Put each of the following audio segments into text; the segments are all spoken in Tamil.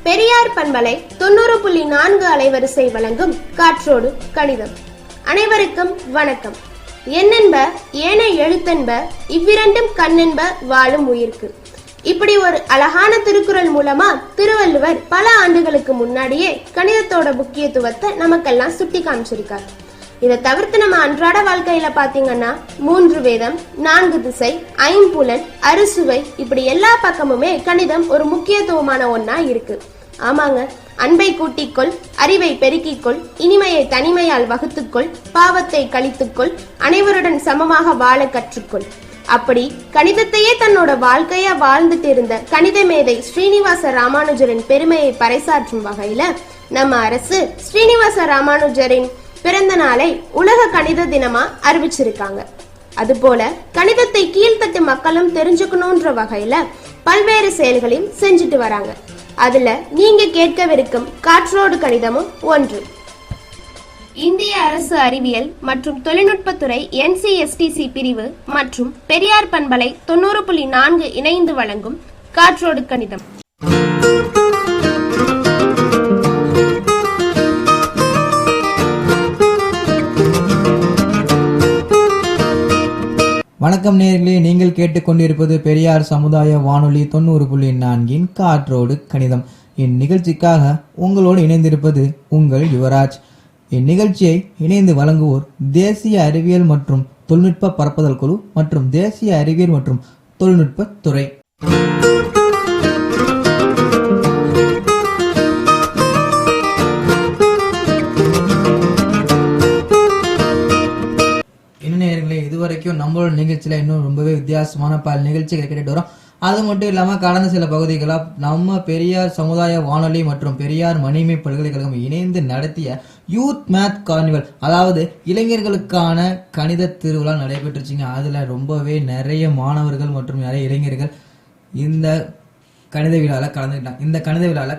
பெரியார் பண்பலை 90.4 அலைவரிசை வழங்கும் காற்றோடு கணிதம். அனைவருக்கும் வணக்கம். எண்ணென்ப ஏனை எழுத்தென்ப இவ்விரண்டும் கண்ணென்ப வாழும் உயிர்க்கு. இப்படி ஒரு அழகான திருக்குறள் மூலமா திருவள்ளுவர் பல ஆண்டுகளுக்கு முன்னாடியே கணிதத்தோட முக்கியத்துவத்தை நமக்கெல்லாம் சுட்டி காமிச்சிருக்காரு. இதை தவிர்த்து நம்ம அன்றாட வாழ்க்கையில பாத்தீங்கன்னா 3 வேதம், 4 திசை, 5 புலன், அறுசுவை, இப்படி எல்லா பக்கமுமே கணிதம் ஒரு முக்கியத்துவமான ஒன்னா இருக்கு. ஆமாங்க, அன்பை கூட்டிக்கொள், அறிவை பெருக்கிக்கொள், இனிமையை தனிமையால் வகுத்துக்கொள், பாவத்தை கழித்துக்கொள், அனைவருடன் சமமாக வாழ கற்றுக்கொள். அப்படி கணிதத்தையே தன்னோட வாழ்க்கையா வாழ்ந்துட்டு இருந்த கணித மேதை ஸ்ரீனிவாச ராமானுஜரின் பெருமையை பறைசாற்றும் வகையில நம்ம அரசு ஸ்ரீனிவாச ராமானுஜரின் பிறந்த நாளை உலக கணித தினமா அறிவிச்சிருக்காங்க. அதுபோல கணிதத்தை கீழ்த்தட்டு மக்களும் தெரிஞ்சுக்கணும்ன்ற வகையில பல்வேறு செயல்களையும் செஞ்சுட்டு வராங்க. அதுல நீங்க கேட்கவிருக்கும் காற்றோடு கணிதமும் ஒன்று. இந்திய அரசு அறிவியல் மற்றும் தொழில்நுட்பத்துறை NCSTC பிரிவு மற்றும் பெரியார் பண்பலை 90.4 இணைந்து வழங்கும் காற்றோடு கணிதம். வணக்கம் நேயர்களே, நீங்கள் கேட்டுக்கொண்டிருப்பது பெரியார் சமுதாய வானொலி 90.4 காற்றோடு கணிதம். இந்நிகழ்ச்சிக்காக உங்களோடு இணைந்திருப்பது உங்கள் யுவராஜ். இந்நிகழ்ச்சியை இணைந்து வழங்குவோர் தேசிய அறிவியல் மற்றும் தொழில்நுட்ப பரப்புதல் குழு மற்றும் தேசிய அறிவியல் மற்றும் தொழில்நுட்ப துறை. இதுவரைக்கும் நம்மளோட நிகழ்ச்சியில இன்னும் ரொம்பவே வித்தியாசமான பல நிகழ்ச்சிகளை கேட்டுட்டு வரோம். அது மட்டும் இல்லாம கடந்த சில பகுதிகளாக நம்ம பெரியார் சமுதாய வானொலி மற்றும் பெரியார் மணிமை பல்கலைக்கழகம் இணைந்து நடத்திய யூத் மேத் கார்னிவல், அதாவது இளைஞர்களுக்கான கணித திருவிழா நடைபெற்றுச்சுங்க. அதுல ரொம்பவே நிறைய மாணவர்கள் மற்றும் நிறைய இளைஞர்கள் இந்த கணித விழாவில்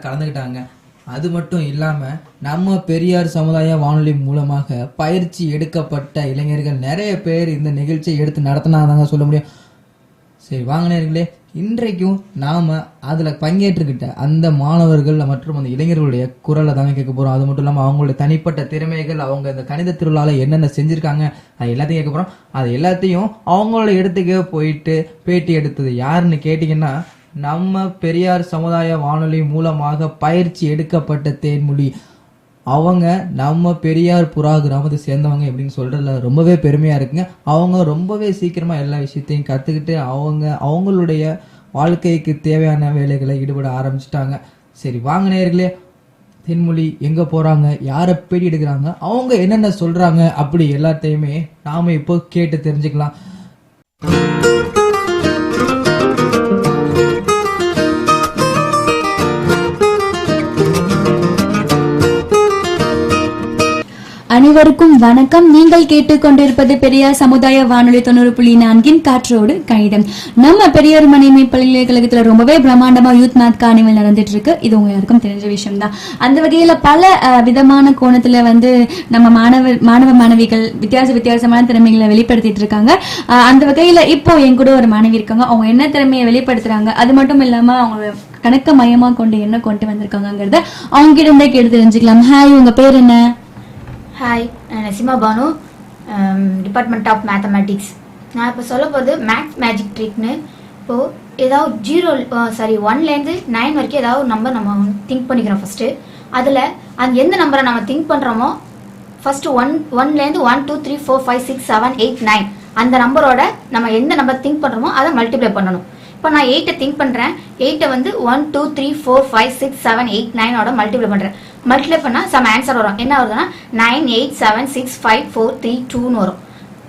கலந்துக்கிட்டாங்க. அது மட்டும் இல்லாம நம்ம பெரியார் சமுதாய வானொலி மூலமாக பயிற்சி எடுக்கப்பட்ட இளைஞர்கள் நிறைய பேர் இந்த நிகழ்ச்சியை எடுத்து நடத்தினாதாங்க சொல்ல முடியும். சரி வாங்க நேயர்களே, இன்றைக்கும் நாம அதுல பங்கேற்றுக்கிட்ட அந்த மாணவர்கள் மற்றும் அந்த இளைஞர்களுடைய குரலை தாங்க கேட்க போறோம். அது மட்டும் இல்லாம அவங்களுடைய தனிப்பட்ட திறமைகள், அவங்க இந்த கணித திருவிழால என்னென்ன செஞ்சிருக்காங்க, அது எல்லாத்தையும் கேட்க போறோம். அது எல்லாத்தையும் அவங்களோட இடத்துக்கே போயிட்டு பேட்டி எடுத்தது யாருன்னு கேட்டீங்கன்னா, நம்ம பெரியார் சமுதாய வானொலி மூலமாக பயிற்சி எடுக்கப்பட்ட தேன்மொழி. அவங்க நம்ம பெரியார் புறா கிராமத்தை சேர்ந்தவங்க எப்படின்னு சொல்றதுல ரொம்பவே பெருமையா இருக்குங்க. அவங்க ரொம்பவே சீக்கிரமா எல்லா விஷயத்தையும் கத்துக்கிட்டு அவங்களுடைய வாழ்க்கைக்கு தேவையான வேலைகளை ஈடுபட ஆரம்பிச்சுட்டாங்க. சரி வாங்க நேயர்களே, தென்மொழி எங்க போறாங்க, யாரை பேட்டி எடுக்கிறாங்க, அவங்க என்னென்ன சொல்றாங்க, அப்படி எல்லாத்தையுமே நாம இப்போ கேட்டு தெரிஞ்சுக்கலாம். அனைவருக்கும் வணக்கம். நீங்கள் கேட்டுக்கொண்டிருப்பது பெரியார் சமுதாய வானொலி 90.4 காற்றோடு கணிதம். நம்ம பெரியார் மணிமை பல்கலைக்கழகத்துல ரொம்பவே பிரம்மாண்டமா யூத் மேத் கார்னிவல் நடந்துட்டு இருக்கு. இது உங்க எல்லாருக்கும் தெரிஞ்ச விஷயம் தான். அந்த வகையில பல விதமான கோணத்துல நம்ம மாணவ மாணவிகள் வித்தியாசமான திறமைகளை வெளிப்படுத்திட்டு இருக்காங்க. அந்த வகையில இப்போ என் கூட ஒரு மாணவி இருக்காங்க. அவங்க என்ன திறமையை வெளிப்படுத்துறாங்க, அது மட்டும் இல்லாம அவங்க கணக்க மையமா கொண்டு என்ன கொண்டு வந்திருக்காங்கிறத அவங்க கிட்ட இருந்தே கேட்டு தெரிஞ்சுக்கலாம். ஹாய், உங்க பேர் என்ன? ஹாய், நான் Nasima Banu, department of mathematics. நான் இப்போ சொல்ல போகிறது மேக்ஸ் மேஜிக் ட்ரிக்னு. இப்போது ஏதாவது 1லேருந்து 9 வரைக்கும் ஏதாவது ஒரு நம்பர் நம்ம திங்க் பண்ணிக்கிறோம். ஃபஸ்ட்டு அதில் அந்த எந்த நம்பரை நம்ம திங்க் பண்ணுறோமோ, ஃபஸ்ட்டு 1லேருந்து 1 2 3 4 5 6 7 8 9 அந்த நம்பரோட நம்ம எந்த நம்பர் திங்க் பண்ணுறோமோ அதை மல்டிப்ளை பண்ணணும். இப்போ நான் 8 திங்க் பண்ணுறேன். 8 1 2 3 4 5 6 7 8 9ஓட மல்டிப்ளை பண்ணுறேன். மல்டிப்ளை பண்ணால் சம் ஆன்சர் வரும். என்ன வருதுன்னா 9 8 7 6 5 4 3 2ன்னு வரும்.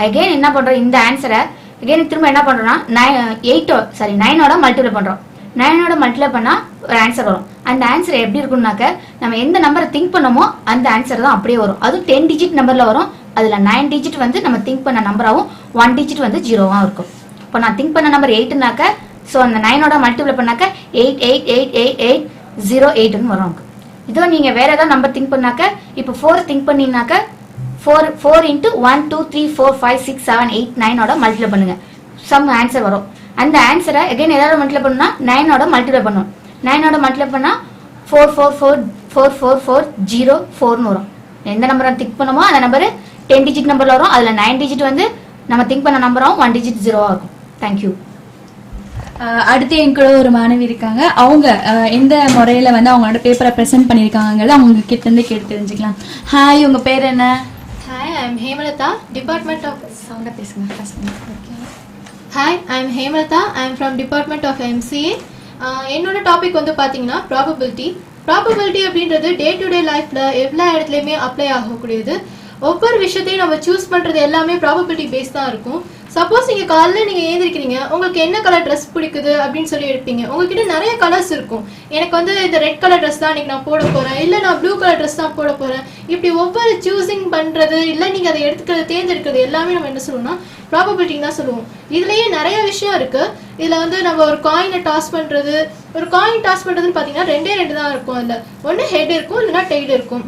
அகெயின் என்ன பண்ணுறோம், இந்த ஆன்சரை அகெயின் திரும்ப என்ன பண்ணுறோம்னா 9ஓட மல்டிப்ளை பண்ணுறோம். 9ஓட மல்டிப்ளை பண்ணால் ஒரு ஆன்சர் வரும். அந்த ஆன்சர் எப்படி இருக்கும்னாக்க, நம்ம எந்த நம்பரை திங்க் பண்ணமோ அந்த ஆன்சர் தான் அப்படியே வரும். அதுவும் 10 டிஜிட் நம்பரில் வரும். அதில் 9 டிஜிட் நம்ம திங்க் பண்ண நம்பராகவும் 1 டிஜிட் 0வாக இருக்கும். இப்போ நான் திங்க் பண்ண நம்பர் 8னாக்க, ஸோ அந்த 9ஓட மல்டிப்ளை பண்ணாக்க 8 8 8 8 8 0 8ன்னு வரும். இதோ நீங்கள் வேற ஏதாவது நம்பர் திங்க் பண்ணாக்க, இப்போ 4 திங்க் பண்ணினாக்க 4 into 1 2 3 4 5 6 7 8 9ஓட மல்டிப்ளை பண்ணுங்க, சம் ஆன்சர் வரும். அந்த ஆன்சரை எகைன் ஏதாவது மல்டிப்ளை பண்ணா 9ஓட மல்டிப்ளை பண்ணும். 9ஓட மல்டிப்ளை பண்ணா 4444440 வரும். எந்த நம்பரை திங்க் பண்ணுமோ அந்த நம்பர் 10 டிஜிட் நம்பர்ல வரும். அதுல 9 டிஜிட் வந்து நம்ம திங்க் பண்ண நம்பரும் 1 டிஜிட் 0வா இருக்கும். தேங்க்யூ. அடுத்து என் கூட ஒரு மாணவி இருக்காங்க. அவங்க எந்த முறையில வந்து அவங்களோட பேப்பரை ப்ரெசென்ட் பண்ணியிருக்காங்கிறத அவங்க கிட்ட இருந்து கேட்டு தெரிஞ்சுக்கலாம். ஹாய், உங்க பேர் என்ன? Hi, I'm Hemalata, Department of சவுண்டா பேசுங்க first. Hi, I'm Hemalata. I'm from Department of MCA. என்னோட டாபிக் வந்து பாத்தீங்கன்னா ப்ராபபிலிட்டி. ப்ராபபிலிட்டி அப்படின்றது டே டு டே லைஃப்ல எல்லா இடத்துலையுமே அப்ளை ஆகக்கூடியது. ஒவ்வொரு விஷயத்தையும் நம்ம சூஸ் பண்றது எல்லாமே ப்ராபபிலிட்டி பேஸ் தான் இருக்கும். சப்போஸ் நீங்க காலையில் நீங்க ஏந்திருக்கிறீங்க, உங்களுக்கு என்ன கலர் ட்ரெஸ் பிடிக்குது அப்படின்னு சொல்லி எடுப்பீங்க. உங்ககிட்ட நிறைய கலர்ஸ் இருக்கும். எனக்கு வந்து இந்த ரெட் கலர் ட்ரெஸ் தான் இன்னைக்கு நான் போட போறேன், இல்லை நான் ப்ளூ கலர் ட்ரெஸ் தான் போட போறேன். இப்படி ஒவ்வொரு சூஸிங் பண்றது, இல்லை நீங்க அதை எடுத்துக்கிறது தேர்ந்தெடுக்கிறது எல்லாமே நம்ம என்ன சொல்லுவோம்னா ப்ராபபிலிட்டி தான் சொல்லுவோம். இதுலயே நிறைய விஷயம் இருக்கு. இதுல வந்து நம்ம ஒரு காயினை டாஸ் பண்றது, ஒரு காயின் டாஸ் பண்றதுன்னு பாத்தீங்கன்னா ரெண்டு தான் இருக்கும். அதுல ஒன்னு ஹெட் இருக்கும், இல்லைன்னா டெய்ல் இருக்கும்.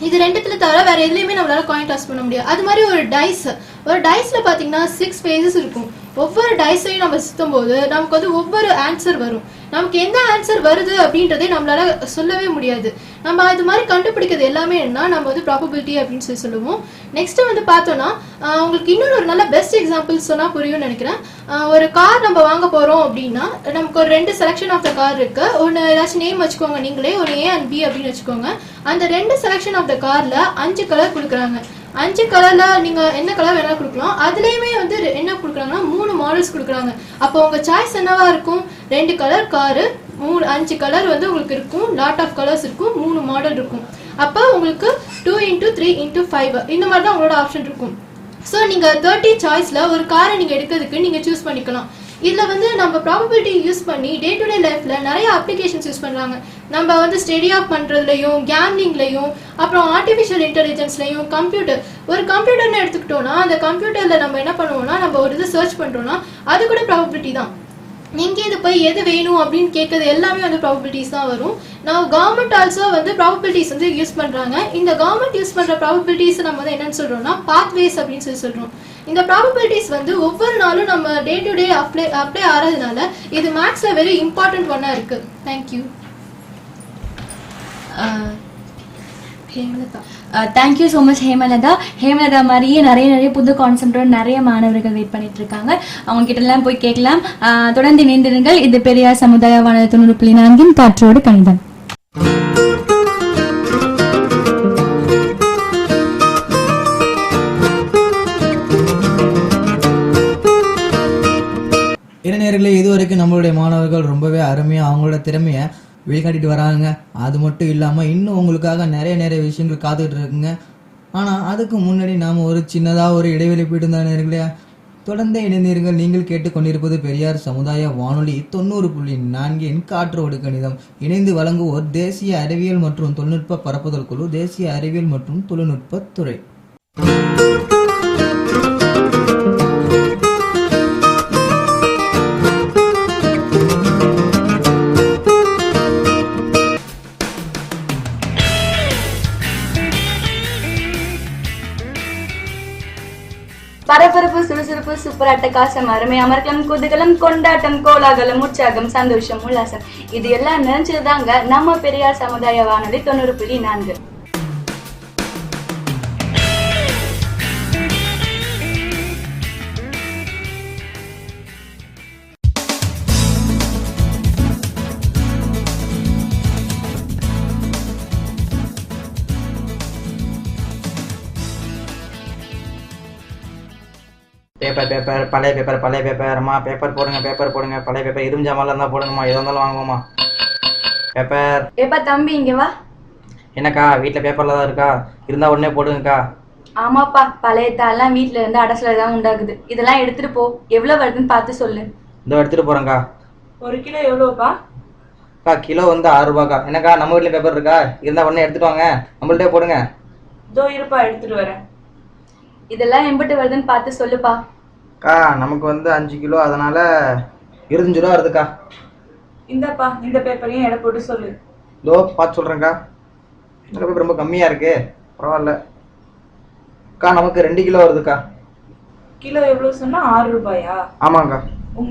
இது ரெண்டுத்துல தவிர வேற எதுலையுமே நம்மளால காயின் டாஸ் பண்ண முடியாது. அது மாதிரி ஒரு டைஸ்ல பாத்தீங்கன்னா 6 ஃபேஸஸ் இருக்கும். ஒவ்வொரு டைஸையும் நம்ம சுத்தும் போது நமக்கு வந்து ஒவ்வொரு ஆன்சர் வரும். நமக்கு எந்த ஆன்சர் வருது அப்படின்றதே நம்மளால சொல்லவே முடியாது. நம்ம அது மாதிரி கண்டுபிடிக்கிறது எல்லாமே என்ன நம்ம வந்து ப்ராபபிலிட்டி அப்படின்னு சொல்லி சொல்லுவோம். நெக்ஸ்ட் வந்து பார்த்தோம்னா உங்களுக்கு இன்னொரு ஒரு நல்ல பெஸ்ட் எக்ஸாம்பிள் சொன்னா புரியும்னு நினைக்கிறேன். ஒரு கார் நம்ம வாங்க போறோம் அப்படின்னா நமக்கு ஒரு 2 செலக்ஷன் ஆஃப் த கார் இருக்கு. ஒன்று ஏதாச்சும் நேம் வச்சுக்கோங்க, நீங்களே ஒரு A and B அப்படின்னு வச்சுக்கோங்க. அந்த 2 செலக்ஷன் ஆஃப் த கார்ல 5 கலர் கொடுக்குறாங்க. 5 கலர்ல நீங்க என்ன கலர் வேணா கொடுக்கலாம். அதுலயுமே வந்து என்ன கொடுக்குறாங்கன்னா 3 மாடல்ஸ் கொடுக்குறாங்க. அப்போ உங்க சாய்ஸ் என்னவா இருக்கும்? 2 கலர் காரு, 5 கலர் வந்து உங்களுக்கு இருக்கும், லாட் ஆஃப் கலர்ஸ் இருக்கும், 3 மாடல் இருக்கும். அப்போ உங்களுக்கு 2 into 3 into 5 இந்த மாதிரி தான் உங்களோட ஆப்ஷன் இருக்கும். ஸோ நீங்க 30 சாய்ஸ்ல ஒரு காரை நீங்க எடுக்கிறதுக்கு நீங்க சூஸ் பண்ணிக்கலாம். இதுல வந்து நம்ம ப்ராபபிலிட்டி யூஸ் பண்ணி டே டு டே லைஃப்ல நிறைய அப்ளிகேஷன்ஸ் யூஸ் பண்றாங்க. நம்ம வந்து ஸ்டடி ஆஃப் பண்றதுலையும், கேம்லிங்லையும், அப்புறம் ஆர்டிஃபிஷியல் இன்டெலிஜென்ஸ்லையும், ஒரு கம்ப்யூட்டர்னு எடுத்துக்கிட்டோம்னா அந்த கம்ப்யூட்டர்ல நம்ம என்ன பண்ணுவோம்னா நம்ம ஒரு இது சர்ச் பண்றோம்னா அது கூட ப்ராபபிலிட்டி தான். நீங்க இது போய் எது வேணும் அப்படின்னு கேட்கறது எல்லாமே வந்து ப்ராபபிலிட்டிஸ் தான் வரும். நான் கவர்மெண்ட் ஆல்சோ வந்து ப்ராபபிலிட்டிஸ் வந்து யூஸ் பண்றாங்க. இந்த கவர்மெண்ட் யூஸ் பண்ற ப்ராபபிலிட்டிஸ் நம்ம வந்து என்னன்னு சொல்றோம்னா பாத்வேஸ் அப்படின்னு சொல்லி சொல்றோம். இந்த ப்ராபபிலிட்டிஸ் வந்து ஒவ்வொரு நாளும் நம்ம டே டு டே அப்ளை ஆறதுனால இது மேக்ஸ்ல வெரி இம்பார்ட்டன்ட் ஒன்னா இருக்கு. Thank you. Thank you so much Hemalatha. Hemalatha மாதிரியே நிறைய புது கான்செப்டோட நிறைய மாணவர்கள் வெயிட் பண்ணிட்டு இருக்காங்க. அவங்க கிட்ட எல்லாம் போய் கேட்கலாம். தொடர்ந்து இணைந்திருங்கள். இது பெரியார் சமுதாய வானொலி 90.4 காற்றோடு கணிதம். இளைஞர்களே, இதுவரைக்கும் நம்மளுடைய மாணவர்கள் ரொம்பவே அருமையாக அவங்களோட திறமையை வெளிக்காட்டிட்டு வராங்க. அது மட்டும் இல்லாமல் இன்னும் உங்களுக்காக நிறைய விஷயங்கள் காத்துக்கிட்டு இருக்குங்க. ஆனால் அதுக்கு முன்னாடி நாம் ஒரு சின்னதாக ஒரு இடைவெளி போயிட்டு இருந்தா நேர்களே, தொடர்ந்து இணைந்தீர்கள். நீங்கள் கேட்டுக்கொண்டிருப்பது பெரியார் சமுதாய வானொலி 90.4 காற்றோடு கணிதம். இணைந்து வழங்குவோர் தேசிய அறிவியல் மற்றும் தொழில்நுட்ப பரப்புதல் குழு, தேசிய அறிவியல் மற்றும் தொழில்நுட்ப துறை. பரபரப்பு, சுறுசுறுப்பு, சூப்பர் அட்டகாசம், அருமை, அமர்க்கலம், குதூகலம், கொண்டாட்டம், கோலாகலம், உற்சாகம், சந்தோஷம், உல்லாசம், இது எல்லாம் நினைச்சதுதாங்க நம்ம பெரியார் சமுதாய வானொலி 90.4. பழைய பேப்பர் அம்மா, பேப்பர் போடுங்க, பழைய பேப்பர், இரும்பு ஜாமான்ல இருந்தா போடுங்கம்மா, எதா இருந்தாலும் வாங்குவோம்மா. பேப்பர். ஏப்பா தம்பி, இங்க வா. என்னக்கா, வீட்டுல பேப்பர்ல தான் இருக்கா? இருந்தா உடனே போடுங்கக்கா. ஆமாப்பா, பழைய தாள்லாம் வீட்டுல இருந்து அடசல தான் உண்டாகுது. இதெல்லாம் எடுத்துட்டு போ. எவ்வளவு வருதுன்னு பார்த்து சொல்லு. இதோ எடுத்துட்டு போறேங்க்கா. 1 கிலோ எவ்வளோப்பா? அக்கா, கிலோ வந்து 6 ரூபாக்கா. என்னக்கா, நம்ம வீட்டுல பேப்பர் இருக்கா? இருந்தா உடனே எடுத்துட்டு வாங்க, நம்மள்ட்டே போடுங்க. இதோ இருப்பா, எடுத்துட்டு வரேன். இதெல்லாம் எம்பிட்டு வருதுன்னு பார்த்து சொல்லுப்பா. அக்கா, நமக்கு வந்து 5 கிலோ, அதனால 25 ரூபா வருதுக்கா. இந்தப்பா, இந்த பேப்பரையும் எடை போட்டு சொல்லு. இதோ பார்த்து சொல்றேன்க்கா. இந்த பேப்பர் ரொம்ப கம்மியா இருக்கு, பரவாயில்ல. அக்கா, நமக்கு 2 கிலோ வருதுக்கா. கிலோ எவ்வளவு சொன்னா? 6 ரூபாயா? ஆமாங்கக்கா.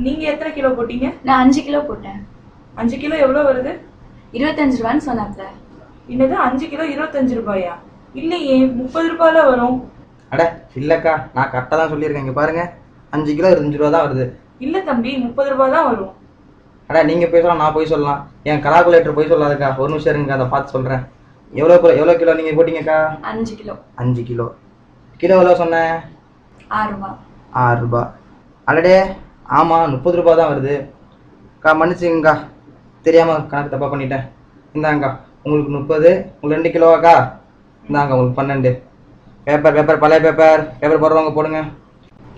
நீங்க எத்தனை கிலோ போட்டீங்க? நான் 5 கிலோ போட்டேன். 5 கிலோ எவ்வளவு வருது? 25 ரூபான்னு சொன்னாப்ல. என்னது 5 கிலோ 25 ரூபாயா? இல்லையே, 30 ரூபாயில வரும். அட இல்லக்கா, நான் கரெக்டாக தான் சொல்லியிருக்கேன். இங்கே பாருங்க, 5 கிலோ 25 ரூபா தான் வருது. இல்ல தம்பி, 30 ரூபாய் தான் வரும். அடா நீங்கள் போய் சொல்லலாம், நான் போய் சொல்லலாம். என் கலாகுலேட்டர் போய் சொல்லாதுக்கா. ஒரு நிமிஷம் இருங்க, அதை பார்த்து சொல்கிறேன். எவ்வளோ கிலோ நீங்கள் போட்டிங்கக்கா? 5 கிலோ. 5 கிலோ. கிலோ எவ்வளோ சொன்னேன்? 6 ரூபா. 6 ரூபா. அடடே ஆமாம், 30 ரூபா தான் வருது. அக்கா மன்னிச்சுங்கக்கா, தெரியாமல் கணக்கு தப்பாக பண்ணிட்டேன். இந்தாங்கக்கா உங்களுக்கு 30, உங்களுக்கு 2 கிலோவாக்கா. இந்தாங்க உங்களுக்கு 12. பேப்பர் பழைய பேப்பர் போடுறவங்க போடுங்க.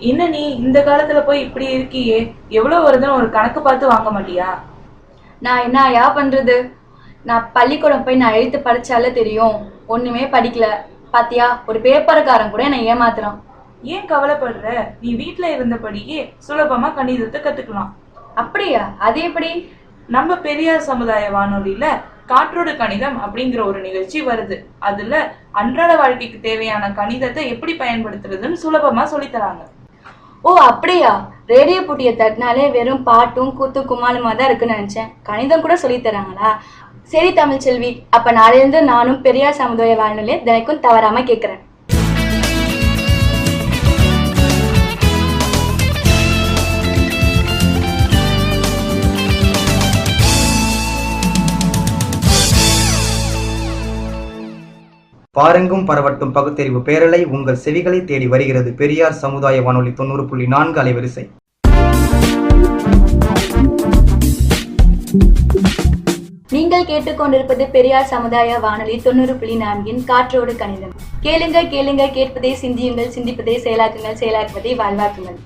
என்ன நீ இந்த காலத்துல போய் இப்படி இருக்கியே, எவ்வளவு வருதுன்னு ஒரு கணக்கு பார்த்து வாங்க மாட்டியா? நான் என்னயா பண்றது? நான் பள்ளிக்கூடம் போய் நான் எழுத்து படிச்சாலே தெரியும், ஒண்ணுமே படிக்கல. பாத்தியா, ஒரு பேப்பர்காரன் கூட என்னை ஏமாத்துறான். ஏன் கவலைப்படுற? நீ வீட்டுல இருந்தபடியே சுலபமா கணிதத்தை கத்துக்கலாம். அப்படியா? அது எப்படி? நம்ம பெரியார் சமுதாய வானொலியில காற்றோடு கணிதம் அப்படிங்கிற ஒரு நிகழ்ச்சி வருது. அதுல அன்றாட வாழ்க்கைக்கு தேவையான கணிதத்தை எப்படி பயன்படுத்துறதுன்னு சுலபமா சொல்லித்தராங்க. ஓ அப்படியா? ரேடியோ போட்டியை தட்டினாலே வெறும் பாட்டும் கூத்து குமாலுமா தான் இருக்குன்னு நினைச்சேன். கணிதம் கூட சொல்லி தராங்களா? சரி தமிழ் செல்வி, அப்ப நாளையிலிருந்து நானும் பெரியார் சமுதாய வானொலியை தினைக்கும் தவறாம கேட்கிறேன். பாருங்கும் பரவட்டும் பகுத்தறிவு பேரலை உங்கள் செவிகளை தேடி வருகிறது. பெரியார் சமுதாய வானொலி 90.4 அலைவரிசை. நீங்கள் கேட்டுக்கொண்டிருப்பது பெரியார் சமுதாய வானொலி 90.4 காற்றோடு கணிதம். கேளுங்க கேளுங்க, கேட்பதே சிந்தியுங்கள், சிந்திப்பதே செயலாக்குங்கள், செயலாக்குவதை வாழ்வாக்குங்கள்.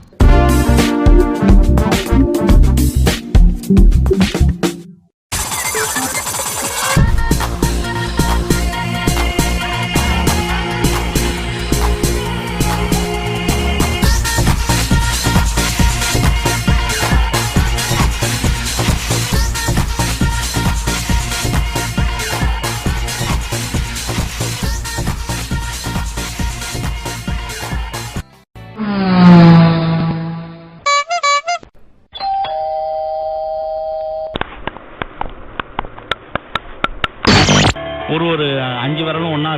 ஒரு 5 விரலும் ஒன்னா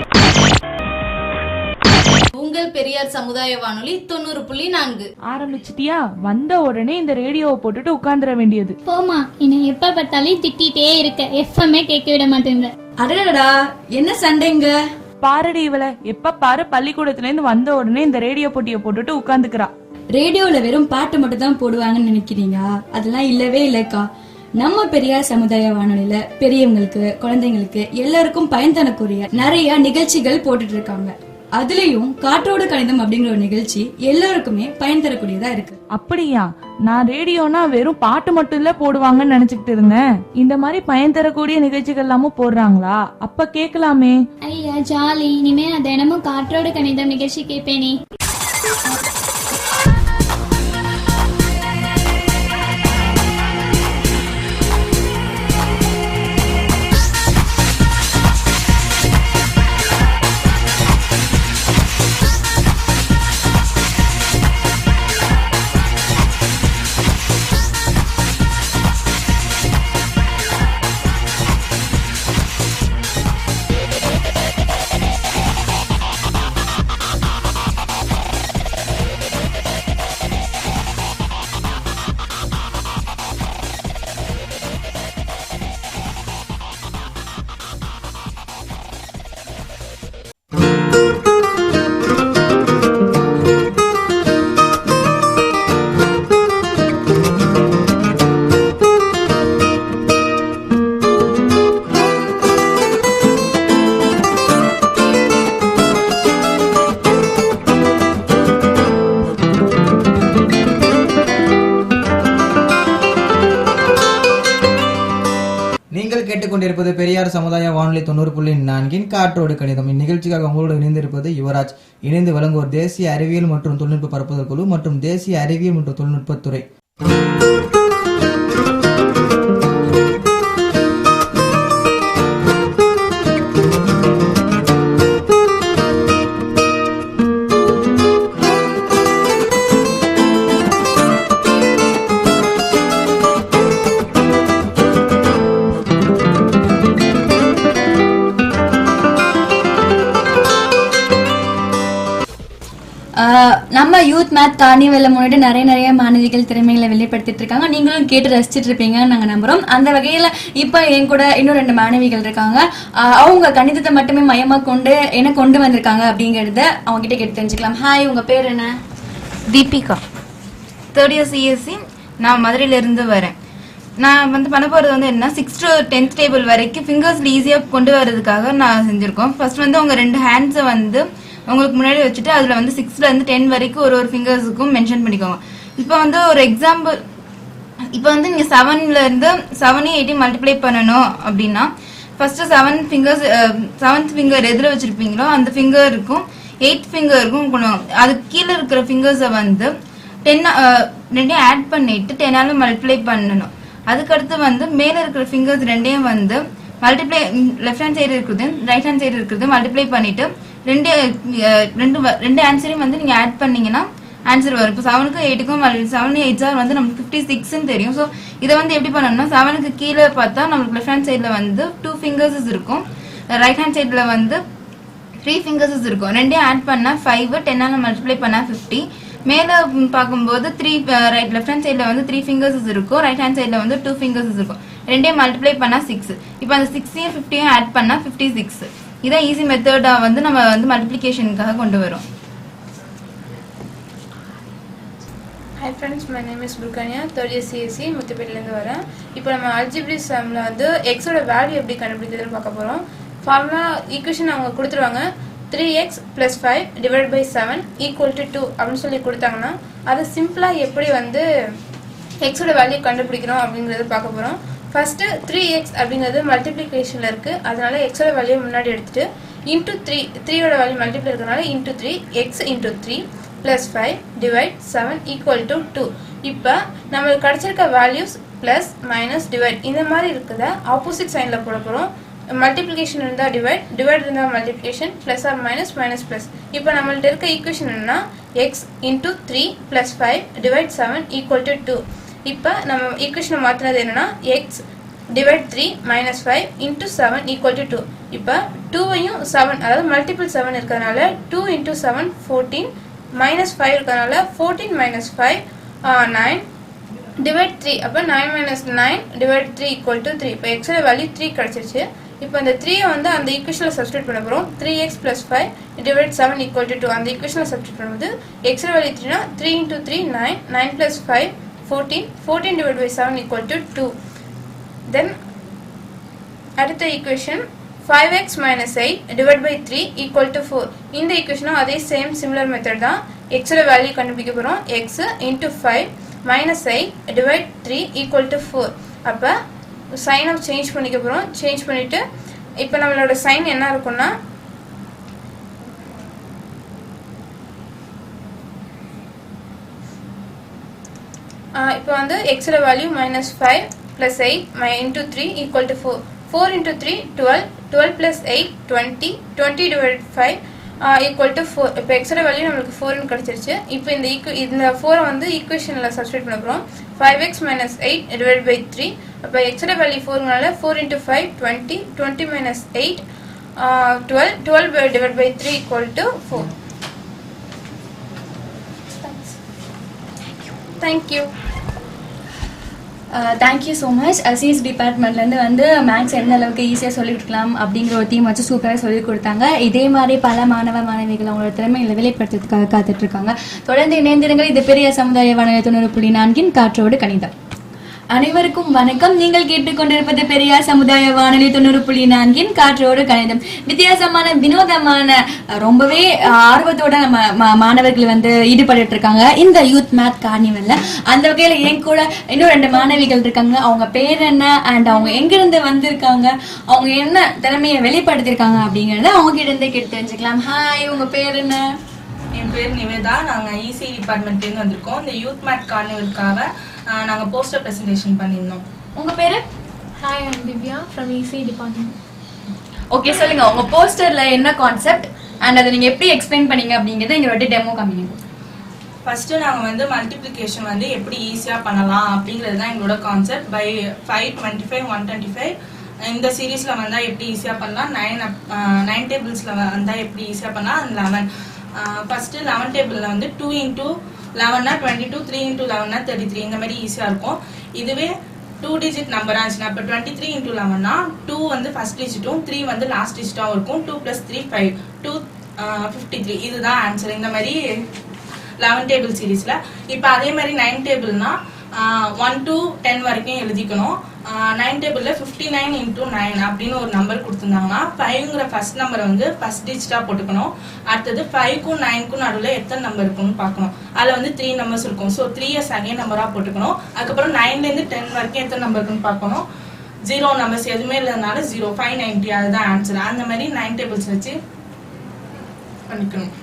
உங்கள் பெரியார் சமுதாய வானொலி 90.4 ஆரம்பிச்சிட்டியா? வந்த உடனே இந்த ரேடியோவை போட்டுட்டு உட்கார்ந்துட வேண்டியது. போமா, இன்னும் எப்ப பார்த்தாலும் திட்டிகிட்டே இருக்க, எஃப்எம்ஏ கேட்க விட மாட்டேங்க. அடடா, என்ன சண்டைங்க? பாரடி இவள, எப்ப பாரு பள்ளிக்கூடத்துல இருந்து வந்த உடனே இந்த ரேடியோ போட்டியை போட்டுட்டு உட்கார்ந்துக்கிறா. ரேடியோல வெறும் பாட்டு மட்டும் தான் போடுவாங்கன்னு நினைக்கிறீங்க? அதெல்லாம் இல்லவே இல்லக்கா. நம்ம பெரியார் சமுதாய வானொலியில பெரியவங்களுக்கு, குழந்தைங்களுக்கு எல்லாருக்கும் பயன் தரக்கூடிய நிறைய நிகழ்ச்சிகள் போட்டுட்டு இருக்காங்க. அதுலயும் காற்றோடு கணிதம் அப்படிங்கிற ஒரு நிகழ்ச்சி எல்லாருக்குமே பயன் தரக்கூடியதா இருக்கு. அப்படியா? நான் ரேடியோனா வெறும் பாட்டு மட்டும் இல்ல போடுவாங்கன்னு நினைச்சுக்கிட்டு இருந்தேன். இந்த மாதிரி பயன் தரக்கூடிய நிகழ்ச்சிகள் எல்லாமும் போடுறாங்களா? அப்ப கேட்கலாமே. ஐயா ஜாலி, இனிமே நான் தினமும் காற்றோடு கணிதம் நிகழ்ச்சி கேட்பேனே. நீங்கள் கேட்டுக்கொண்டிருப்பது பெரியார் சமுதாய வானொலி 90.4 காற்றோடு கணிதம். இந்நிகழ்ச்சிக்காக உங்களோடு இணைந்திருப்பது யுவராஜ். இணைந்து வழங்குவோர் தேசிய அறிவியல் மற்றும் தொழில்நுட்ப பரப்புதல் குழு மற்றும் தேசிய அறிவியல் மற்றும் தொழில்நுட்பத்துறை. யூத் மேத் கார்னிவல்ல முன்னாடி நிறைய மாணவிகள் திறமைகளை வெளிப்படுத்திட்டு இருக்காங்க. நீங்களும் கேட்டு ரசிச்சிட்டு இருப்பீங்கன்னு நாங்க நம்புறோம். அந்த வகையில இப்ப என் கூட இன்னும் 2 மாணவிகள் இருக்காங்க. அவங்க கணிதத்தை மட்டுமே மையமா கொண்டு என்ன கொண்டு வந்திருக்காங்க அப்படிங்கறத அவங்க கிட்ட கேட்டு தெரிஞ்சுக்கலாம். ஹாய், உங்க பேர் என்ன? Deepika, 3rd year CSE. நான் மதுரையிலிருந்து வரேன். நான் பண்ண போகிறது என்ன 6 to 10th டேபிள் வரைக்கும் ஃபிங்கர்ஸில் ஈஸியாக கொண்டு வரதுக்காக நான் செஞ்சுருக்கோம். ஃபர்ஸ்ட் உங்கள் 2 ஹேண்ட்ஸை உங்களுக்கு முன்னாடி வச்சுட்டு அதில் 6லேருந்து 10 வரைக்கும் ஒரு ஃபிங்கர்ஸுக்கும் மென்ஷன் பண்ணிக்கோங்க. இப்போ ஒரு எக்ஸாம்பிள், இப்போ நீங்கள் 7லேருந்து 7 8 மல்டிப்ளை பண்ணணும் அப்படின்னா ஃபர்ஸ்ட்டு 7th ஃபிங்கர் எதில் வச்சுருப்பீங்களோ அந்த ஃபிங்கர் இருக்கும், 8th ஃபிங்கர் இருக்கும். அதுக்கு கீழே இருக்கிற ஃபிங்கர்ஸை 10 ரெண்டையும் ஆட் பண்ணிட்டு 10ஆல் மல்டிப்ளை பண்ணணும். அதுக்கடுத்து மேலே இருக்கிற ஃபிங்கர்ஸ் ரெண்டையும் மல்டிப்ளை லெஃப்ட் ஹேண்ட் சைடு இருக்கிறது ரைட் ஹேண்ட் சைடு இருக்கிறது மல்டிப்ளை பண்ணிட்டு ரெண்டு ஆன்சரையும் நீங்கள் ஆட் பண்ணீங்கன்னா ஆன்சர் வரும். இப்போ 7க்கும் 8க்கும் 7 8 நமக்கு 56ன்னு தெரியும். ஸோ இதை எப்படி பண்ணணும்னா 7க்கு கீழே பார்த்தா நம்மளுக்கு லெஃப்ட் ஹேண்ட் சைடில் 2 ஃபிங்கர்ஸஸ் இருக்கும், ரைட் ஹேண்ட் சைடில் 3 ஃபிங்கர்ஸஸ் இருக்கும். ரெண்டையும் ஆட் பண்ணால் 5, 10ஆல் மல்டிப்ளை பண்ணால் 50. மேலே பார்க்கும்போது லெஃப்ட் ஹேண்ட் சைடில் 3 ஃபிங்கர்ஸஸ் இருக்கும், ரைட் ஹேண்ட் சைடில் 2 ஃபிங்கர்ஸஸ் இருக்கும். ரெண்டையும் மல்டிப்ளை பண்ணால் 6. இப்போ அந்த 6ஐயும் 50ஐயும் ஆட் பண்ணால் 56. இதான் ஈஸி மெத்தடாக நம்ம மல்டிப்ளிகேஷனுக்காக கொண்டு வரோம். Hi friends, my name is Burkania, 3rd year CSE, முத்துப்பேட்டிலேருந்து வரேன். இப்போ நம்ம அல்ஜிப்ரிக் சம்மில் எக்ஸோட வேல்யூ எப்படி கண்டுபிடிக்கிறதுன்னு பார்க்க போகிறோம். ஃபார்முலா ஈக்குவேஷன் அவங்க கொடுத்துருவாங்க. 3x + 5 divided by 7 equal to 2 அப்படின்னு சொல்லி கொடுத்தாங்கன்னா அதை சிம்பிளாக எப்படி எக்ஸோட வேல்யூ கண்டுபிடிக்கிறோம் அப்படிங்கிறத பார்க்க போகிறோம். ஃபர்ஸ்ட்டு 3x அப்படிங்கிறது மல்டிப்ளிகேஷனில் இருக்குது, அதனால எக்ஸோட வேல்யூ முன்னாடி எடுத்துட்டு இன்ட்டு 3யோட வேல்யூ மல்டிப்ளை இருக்கிறதுனால into 3 x into 3 + 5 divide 7 equal to 2. இப்போ நம்மளுக்கு கிடச்சிருக்க வேல்யூஸ் ப்ளஸ் மைனஸ் டிவைட் இந்த மாதிரி இருக்குத ஆப்போசிட் சைனில் போட போகிறோம். மல்டிப்ளிகேஷன் இருந்தால் டிவைட் இருந்தால் multiplication, plus or minus minus plus. இப்போ நம்மள்ட்ட இருக்க ஈக்குவேஷன் என்னன்னா x into 3 + 5 divide 7 equal to 2. இப்போ நம்ம ஈக்குவேஷனை மாற்றினது என்னன்னா x divide 3 - 5 into 7 equal to 2. இப்போ 2ஐயும் 7 அதாவது மல்டிபிள் 7 இருக்கிறதுனால 2 இன்ட்டு 7 14 -5 இருக்கிறதுனால 14 - 5 9 டிவைட் 3. அப்போ 9 - 9 டிவைட் 3 ஈக்குவல் டு 3. இப்போ எக்ஸோட வேல்யூ 3 கிடச்சிருச்சு. இப்போ அந்த 3ஐ அந்த ஈக்குவேஷனில் சப்ஸ்டியூட் பண்ண போகிறோம். 3x + 5 டிவைட் 7 ஈக்குவல் டு 2 அந்த ஈக்குவேஷனில் சப்ஸ்டியூட் பண்ணும்போது எக்ஸோட வேல்யூ 3னா 3 into 3 9 9 + 5 14 14 divide by 7 equal to 2. Then அடுத்த equation 5x - 8 divide by 3 equal to 4. இந்த ஈக்குவேஷனும் அதே சேம் சிமிலர் மெத்தட் தான். எக்ஸோட வேல்யூ கண்டுபிடிக்க போகிறோம். x into 5 - 8 divide 3 equal to 4. அப்போ சைனை சேஞ்ச் பண்ணிக்க போகிறோம். சேஞ்ச் பண்ணிவிட்டு இப்போ நம்மளோட சைன் என்ன இருக்குன்னா இப்போ எக்ஸோட value -5 + 8 into 3 equal to 4. 4 into 3 12 12 + 8 20 20 divide 5 equal to 4. இப்போ எக்ஸோட வேல்யூ நம்மளுக்கு 4ன்னு கிடச்சிருச்சு. இப்போ இந்த 4 ஈக்குவேஷனில் சப்ஸ்டியூட் பண்ண போகிறோம். 5x - 8 divide by 3. அப்போ எக்ஸோட வேல்யூ 4னால 4 into 5 20 20 - 8 12 12 divide by 3 equal to 4. Thank you. Thank you so much. CS டிபார்ட்மெண்ட்லேருந்து மேக்ஸ் எந்த அளவுக்கு ஈஸியாக சொல்லிக் கொடுக்கலாம் அப்படிங்கிற ஒரு தீம் வச்சு சூப்பராக சொல்லிக் கொடுத்தாங்க. இதே மாதிரி பல மாணவிகள் அவங்களோட திறமைகளை வெளிப்படுத்துறதுக்காக காத்துட்ருக்காங்க. தொடர்ந்து இணைந்திருங்கள். இது பெரிய சமுதாய வானொலி 90.4 காற்றோடு கணிதம். அனைவருக்கும் வணக்கம். நீங்கள் கேட்டுக்கொண்டிருப்பது பெரியார் சமுதாய வானொலி 90.4 காற்றோடு கணிதம். வித்தியாசமான வினோதமான ரொம்பவே ஆர்வத்தோட நம்ம மாணவர்கள் ஈடுபட்டு இருக்காங்க இந்த யூத் மேத் கார்னிவல்ல. அந்த வகையில என் கூட இன்னும் 2 மாணவிகள் இருக்காங்க. அவங்க பேர் என்ன அண்ட் அவங்க எங்கிருந்து வந்திருக்காங்க, அவங்க என்ன திறமையை வெளிப்படுத்திருக்காங்க அப்படிங்கறத அவங்க கிட்ட இருந்தே கேட்டு தெரிஞ்சுக்கலாம். ஹாய், உங்க பேர் என்ன? என் பேர் நிவேதா. நாங்கள் இசி டிபார்ட்மெண்ட்லேருந்து வந்திருக்கோம். இந்த யூத் மேத் கார்னிவலுக்காக நாங்கள் போஸ்டர் ப்ரெசன்டேஷன் பண்ணியிருந்தோம். உங்கள் பேர்? Hi, I'm Divya from EC department. Okay, சொல்லுங்க உங்க போஸ்டர்ல என்ன கான்செப்ட் அண்ட் அதை நீங்க எப்படி எக்ஸ்பிளைன் பண்ணீங்க அப்படிங்கறத இங்க ஒரு டெமோ காமிங்க. ஃபர்ஸ்ட் நாங்கள் மல்டிப்ளிகேஷன் எப்படி ஈஸியாக பண்ணலாம் அப்படிங்கிறது தான் எங்களோட கான்செப்ட். பை 5 25 125 இந்த சீரீஸில் வந்தால் எப்படி ஈஸியாக பண்ணலாம், 9 டேபிள்ஸில் வந்தால் எப்படி ஈஸியாக பண்ணலாம், 11 ஃபர்ஸ்ட் 11 டேபிளில் 2 × 11னா 22, 3 into 11னா 33 இந்த மாதிரி ஈஸியா இருக்கும். இதுவே 2 digit நம்பரா இருந்துச்சுன்னா இப்போ 23 into 11னா 2 வந்து ஃபர்ஸ்ட் டிஜிட்டும் 3 வந்து லாஸ்ட் டிஜிட்டாவும் இருக்கும். 2 + 3 5 2 53 இதுதான் ஆன்சர். இந்த மாதிரி 11 டேபிள் சீரீஸ்ல. இப்போ அதே மாதிரி 9 டேபிள்னா 1 to 10 வரைக்கும் எழுதிக்கணும். 9 டேபிள்ல 59 into 9 அப்படின்னு ஒரு நம்பர் கொடுத்துருந்தாங்கன்னா 5ங்கிற ஃபர்ஸ்ட் நம்பரை வந்து ஃபர்ஸ்ட் டிஜிட்டா போட்டுக்கணும். அடுத்தது 5க்கும் 9க்கும் நடுவில் எத்தனை நம்பர் இருக்குன்னு பார்க்கணும். அதில் வந்து 3 நம்பர்ஸ் இருக்கும். ஸோ 3 செகண்ட் நம்பரா போட்டுக்கணும். அதுக்கப்புறம் 9லேருந்து 10 வரைக்கும் எத்தனை நம்பர் இருக்குன்னு பார்க்கணும். 0 நம்பர்ஸ் எதுவுமே இல்லைனால 0 590 அதுதான் ஆன்சர். அந்த மாதிரி 9 டேபிள்ஸ் வச்சு பண்ணிக்கணும்.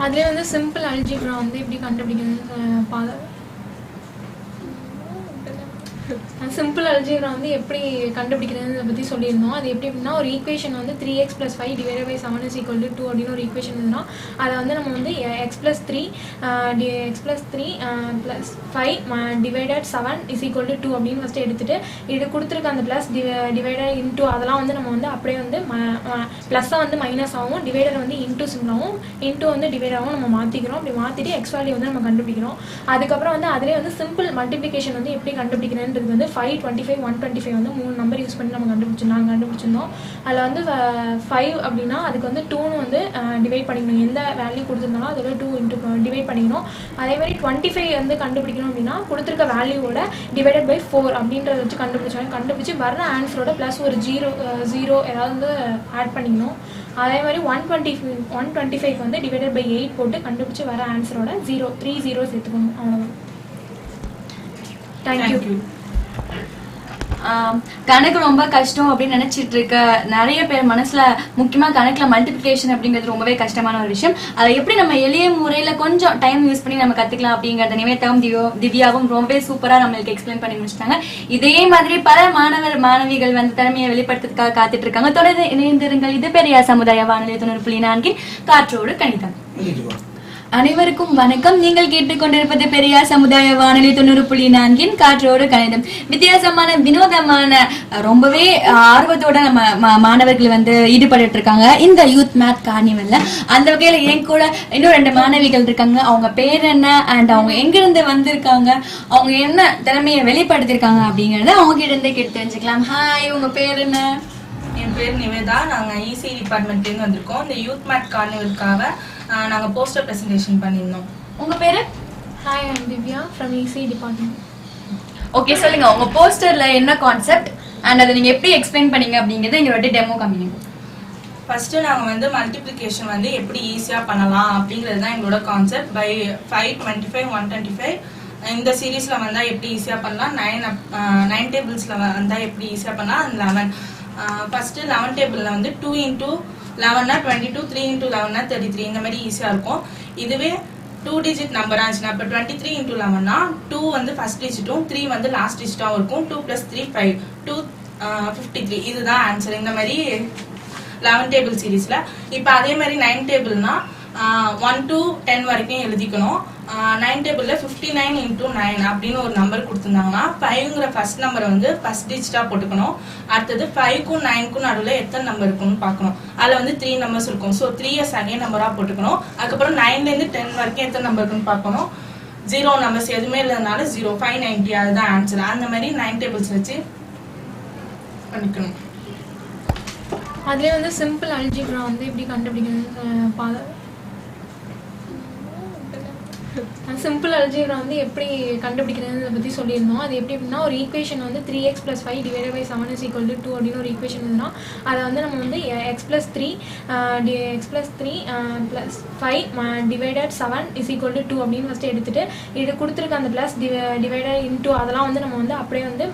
அதுலேயே வந்து சிம்பிள் அல்ஜிப்ரா வந்து எப்படி கண்டுபிடிக்கணும் சிம்பிள் அல்ஜிப்ரா வந்து எப்படி கண்டுபிடிக்கிறதுன்னு பற்றி சொல்லியிருந்தோம். அது எப்படி அப்படின்னா ஒரு ஈக்குவேஷன் வந்து 3x + 5 / 7 = 2 அப்படின்னு ஒரு ஈக்குவேஷன் இருந்ததுன்னா அதை வந்து நம்ம வந்து x + 3 + 5 டிவைடட் 7 = 2 அப்படின்னு ஃபஸ்ட்டு எடுத்துகிட்டு இது கொடுத்துருக்க அந்த ப்ளஸ் டிவைடட் இன்டூ அதெல்லாம் வந்து நம்ம வந்து அப்படியே வந்து ப்ளஸ்ஸாக வந்து மைனஸ் ஆகும், டிவைடர் வந்து இன்டூ சிம்பிளாகவும் இன்டூ வந்து டிவைடாகவும் நம்ம மாற்றிக்கிறோம். அப்படி மாற்றிட்டு எக்ஸ் வேல்யூ வந்து நம்ம கண்டுபிடிக்கிறோம். அதுக்கப்புறம் வந்து அதிலே வந்து சிம்பிள் மல்டிப்ளிகேஷன் வந்து எப்படி கண்டுபிடிக்கிறேன்றது வந்து 5, 25, 125 வந்து 3 நம்பர் யூஸ் பண்ணி நம்ம கண்டுபிடிச்சிருந்தோம். அதில் வந்து 5 அப்படின்னா அதுக்கு வந்து 2ன்னு வந்து டிவைட் பண்ணிக்கணும். எந்த வேல்யூ கொடுத்துருந்தாலும் அதோட 2 இன்ட்டு டிவைட் பண்ணிக்கணும். அதே மாதிரி 25 வந்து கண்டுபிடிக்கணும் அப்படின்னா கொடுத்துருக்க வேல்யூவோட டிவைடட் பை 4 அப்படின்றத வச்சு கண்டுபிடிச்சி வர்ற ஆன்சரோட ப்ளஸ் ஒரு 0 ஏதாவது வந்து ஆட் பண்ணிக்கணும். அதே மாதிரி 125 வந்து டிவைடட் பை 8 போட்டு கண்டுபிடிச்சி வர ஆன்சரோட 3 0 சேர்த்துக்கணும். அவ்வளோதான். தேங்க்யூ. கணக்கு ரொம்ப கஷ்டம் அப்படின்னு நினைச்சிட்டு இருக்க நிறைய பேர் மனசுல முக்கியமா கணக்குல மல்டிபிளிகேஷன் அப்படிங்கிறது ரொம்பவே கஷ்டமான ஒரு விஷயம். அதை எப்படி நம்ம எளிய முறையில கொஞ்சம் டைம் யூஸ் பண்ணி நம்ம கத்துக்கலாம் அப்படிங்கறத நிவேதாவும் திவ்யாவும் ரொம்பவே சூப்பரா நம்மளுக்கு எக்ஸ்பிளைன் பண்ணி முடிச்சிட்டாங்க. இதே மாதிரி பல மாணவிகள் வந்து திறமையை வெளிப்படுத்துறதுக்காக காத்துட்டு இருக்காங்க. தொடர்ந்து இணைந்திருங்கள். இது பெரியார் சமுதாய வானொலி 90.4 காற்றோடு கணிதம். அனைவருக்கும் வணக்கம். நீங்கள் கேட்டுக்கொண்டிருப்பது பெரியார் சமுதாய வானொலி 90.4 காற்றோடு கணிதம். வித்தியாசமான வினோதமான ரொம்பவே ஆர்வத்தோட நம்ம மாணவர்கள் வந்து ஈடுபட்டு இருக்காங்க இந்த யூத் மேத் கார்னிவல்ல. அந்த வகையில என் கூட இன்னும் 2 மாணவிகள் இருக்காங்க. அவங்க பேர் என்ன அண்ட் அவங்க எங்கிருந்து வந்திருக்காங்க, அவங்க என்ன திறமையை வெளிப்படுத்திருக்காங்க அப்படிங்கறத அவங்க கிட்ட இருந்தே கேட்டு தெரிஞ்சுக்கலாம். ஹாய், உங்க பேர் என்ன? என் பேர் நிவேதா. நாங்கள் இசி டிபார்ட்மெண்ட்லேருந்து வந்திருக்கோம். இந்த யூத் மேத் கார்னிவலுக்காக நாங்கள் போஸ்டர் ப்ரெசன்டேஷன் பண்ணியிருந்தோம். உங்க பேரு? Hi, I'm Divya from EC department. Okay, சொல்லுங்க உங்க போஸ்டர்ல என்ன கான்செப்ட் அண்ட் அதை நீங்க எப்படி எக்ஸ்பிளைன் பண்ணீங்க அப்படிங்கறத இங்க ஒரு டெமோ காமிங்க. ஃபர்ஸ்ட் நாங்கள் வந்து மல்டிப்ளிகேஷன் வந்து எப்படி ஈஸியாக பண்ணலாம் அப்படிங்கிறது தான் எங்களோட கான்செப்ட். பை 5, 25, 125 இந்த சீரீஸில் வந்தால் எப்படி ஈஸியாக பண்ணலாம், 9 டேபிள்ஸில் வந்தால் எப்படி ஈஸியாக பண்ணலாம், 11 ஃபர்ஸ்ட் 11 டேபிளில் வந்து 2 into 11னா 22, 3 into 11னா 33 இந்த மாதிரி ஈஸியாக இருக்கும். இதுவே 2 digit நம்பரா இருந்துச்சுன்னா இப்போ 23 into 11னா 2 வந்து ஃபர்ஸ்ட் டிஜிட்டும் 3 வந்து லாஸ்ட் டிஜிட்டாகவும் இருக்கும். 2 + 3 5 253 இதுதான் ஆன்சர். இந்த மாதிரி 11 டேபிள் சீரீஸ்ல. இப்போ அதே மாதிரி 9 டேபிள்னா 1 to 10 வரைக்கும் எழுதிக்கணும். 9 டேபிள்ல 59 into 9 அப்படின்னு ஒரு நம்பர் கொடுத்துருந்தாங்கன்னா 5ங்கிற ஃபர்ஸ்ட் நம்பரை வந்து ஃபர்ஸ்ட் டிஜிட்டா போட்டுக்கணும். அடுத்தது 5க்கும் 9க்கும் நடுவில் எத்தனை நம்பர் இருக்குன்னு பார்க்கணும். அதில் வந்து 3 நம்பர்ஸ் இருக்கும். ஸோ 3 செகண்ட் நம்பரா போட்டுக்கணும். அதுக்கப்புறம் 9லேருந்து 10 வரைக்கும் எத்தனை நம்பர் இருக்குன்னு பார்க்கணும். 0 நம்பர்ஸ் எதுவுமே இல்லைனால 0 590 அதுதான் ஆன்சர். அந்த மாதிரி 9 டேபிள்ஸ் வச்சு பண்ணிக்கணும். அதுலேயே வந்து சிம்பிள் அல்ஜிப்ரா வந்து எப்படி கண்டுபிடிக்கணும் சிம்பிள் அல்ஜிப்ரா வந்து எப்படி கண்டுபிடிக்கிறதுன்னு பற்றி சொல்லியிருந்தோம். அது எப்படி அப்படின்னா ஒரு ஈக்குவேஷன் வந்து 3x + 5 / 7 = 2 அப்படின்னு ஒரு ஈக்குவேஷன் இருந்ததுன்னா அதை வந்து நம்ம வந்து x + 3 + 5 டிவைடட் 7 = 2 அப்படின்னு ஃபஸ்ட்டு எடுத்துகிட்டு இது கொடுத்துருக்க அந்த ப்ளஸ் டிவைடட் இன்டூ அதெல்லாம் வந்து நம்ம வந்து அப்படியே வந்து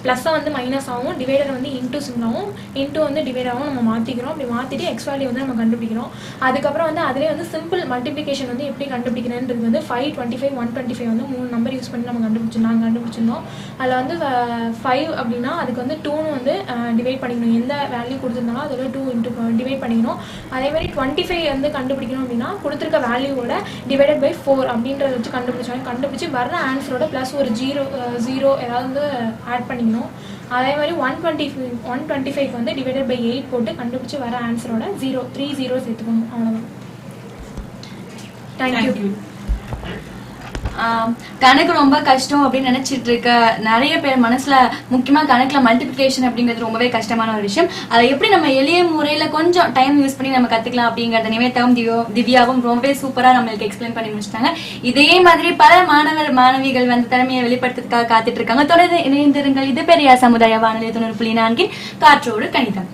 ப்ளஸ்ஸாக வந்து மைனஸ் ஆகும், டிவைடர் வந்து இன்டூ சிம்பிளாகவும் இன்டூ வந்து டிவைடாகவும் நம்ம மாற்றிக்கிறோம். அப்படி மாற்றிட்டு எக்ஸ் வேல்யூ வந்து நம்ம கண்டுபிடிக்கிறோம். அதுக்கப்புறம் வந்து அதிலே வந்து சிம்பிள் மல்டிப்ளிகேஷன் வந்து எப்படி கண்டுபிடிக்கிறேன்றது வந்து 5, 25, 125 வந்து 3 நம்பர் யூஸ் பண்ணி நம்ம கண்டுபிடிச்சிருந்தோம். அதில் வந்து 5 அப்படின்னா அதுக்கு வந்து 2ன்னு வந்து டிவைட் பண்ணிக்கணும். எந்த வேல்யூ கொடுத்துருந்தாலும் அதோட 2 இன்ட்டு டிவைட் பண்ணிக்கணும். அதே மாதிரி 25 வந்து கண்டுபிடிக்கணும் அப்படின்னா கொடுத்துருக்க வேல்யூவோட டிவைடட் பை 4 அப்படின்றத வச்சு கண்டுபிடிச்சி வர்ற ஆன்சரோட ப்ளஸ் ஒரு 0 ஏதாவது வந்து ஆட் பண்ணிக்கணும். அதே மாதிரி 125 வந்து டிவைடட் பை 8 போட்டு கண்டுபிடிச்சி வர ஆன்சரோட 3 0 சேர்த்துக்கணும். அவ்வளோதான். தேங்க்யூ. கணக்கு ரொம்ப கஷ்டம் அப்படின்னு நினைச்சிட்டு இருக்க நிறைய பேர் மனசுல முக்கியமா கணக்குல மல்டிபிளிகேஷன் அப்படிங்கிறது ரொம்பவே கஷ்டமான ஒரு விஷயம். அதை எப்படி நம்ம எளிய முறையில கொஞ்சம் டைம் யூஸ் பண்ணி நம்ம கத்துக்கலாம் அப்படிங்கறத நிவேதாவும் திவ்யாவும் ரொம்பவே சூப்பரா நம்மளுக்கு எக்ஸ்பிளைன் பண்ணி முடிச்சிட்டாங்க. இதே மாதிரி பல மாணவிகள் வந்து திறமையை வெளிப்படுத்துறதுக்காக காத்துட்டு இருக்காங்க. தொடர்ந்து இணைந்திருங்கள். இது பெரியார் சமுதாய வானொலி 90.4 காற்றோடு கணிதம்.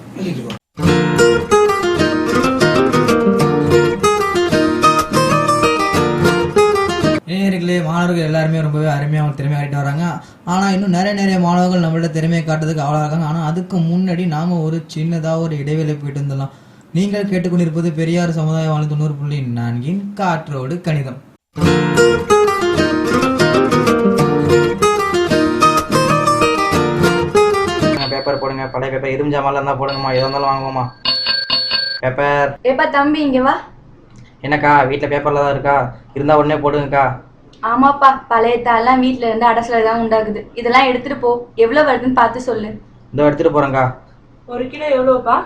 நேயர்களே, மாணவர்கள் எல்லாருமே ரொம்பவே அருமையாக அவங்க திறமையை காட்டிட்டு வராங்க. ஆனால் இன்னும் நிறைய மாணவர்கள் நம்மள்ட்ட திறமையை காட்டுறதுக்கு அவ்வளோ இருக்காங்க. ஆனால் அதுக்கு முன்னாடி நாம் ஒரு சின்னதாக ஒரு இடைவேளை போயிட்டு இருந்தலாம். நீங்கள் கேட்டுக்கொண்டிருப்பது பெரியார் சமுதாய வானொலி 90.4 காற்றோடு கணிதம். பேப்பர் போடுங்க, பழைய பேப்பர் இரும்பு ஜாமான்ல இருந்தா போடுங்கம்மா, எது இருந்தாலும் வாங்குவோமா. பேப்பர் ஏப்பா தம்பி இங்க வா. என்னக்கா வீட்டில் பேப்பர்ல தான் இருக்கா? இருந்தா உடனே போடுங்கக்கா. ஆமாப்பா, பழைய தாள்லாம் வீட்டுல இருந்து அடசல தான் உண்டாகுது. இதெல்லாம் எடுத்துட்டு போ. எவ்வளவு வருதுன்னு பார்த்து சொல்லு. இதோ எடுத்துட்டு போறேங்க்கா. 1 கிலோ எவ்வளோப்பா?